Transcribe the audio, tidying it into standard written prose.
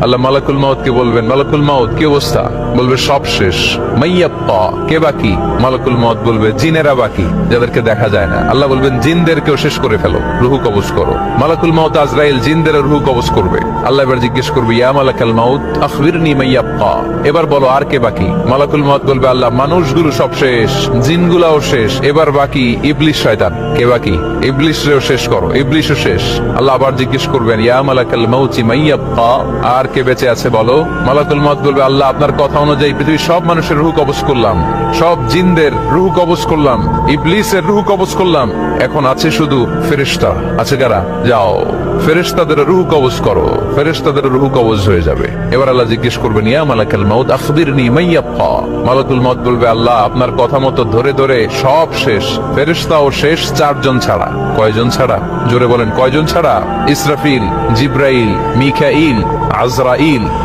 আল্লাহ মালাকুল মাউত কে বলবেন, মালাকুল মাউত কি অবস্থা? বলবে সব শেষ। মাইয়াব্বা, কে বাকি? মালাকুল মাউত বলবে জিনেরা বাকি, যাদেরকে দেখা যায় না। আল্লাহ বলবেন জিনদেরকেও শেষ করে ফেলো, রুহু কবজ করো। মালাকুল মাউত আজরাইল জিনদের রুহু কবজ করবে। আল্লাহ এবার জিজ্ঞেস করবে, ইয়া মালাকাল মাউত আখবিরনি মাইয়াব্বা, এবার বলো আর কে বাকি? মালাকুল মাউত বলবে, আল্লাহ মানুষগুলো সব শেষ, জিনগুলাও শেষ, এবার বাকি ইবলিস শয়তান। কে বাকি? ইবলিসরেও শেষ করো, ইবলিসও শেষ। আল্লাহ আবার জিজ্ঞেস করবেন, ইয়া মালাকাল মাউতি মাইয়াব্বা, আর কে বেঁচে আছে বলো? মালাকুল মাউত বলবে, আল্লাহ আপনার কথা অনুযায়ী পৃথিবীর সব মানুষের রুহু কবজ করলাম, সব জিনদের রুহু কবজ করলাম, ইবলিসের রুহু কবজ করলাম, এখন আছে শুধু ফেরেশতা। আছে কারা? যাও ফেরেশতাদের রুহু কবজ করো। ফেরেশতাদের রুহু কবজ হয়ে যাবে। এবার আল্লাহ জিজ্ঞেস করবেন, ইয়া মালাকাল মাউত আখবিরনি মাইয়াব্বা। মালাকুল মাউত বলবে, আল্লাহ আপনার কথা মতো ধরে ধরে সব শেষ, ফেরেশতাও শেষ, 4 জন ছাড়া। কয়জন ছাড়া? জোরে বলেন, কয়জন ছাড়া? ইসরাফিল, জিব্রাইল, মিকাইল, আজরাইল।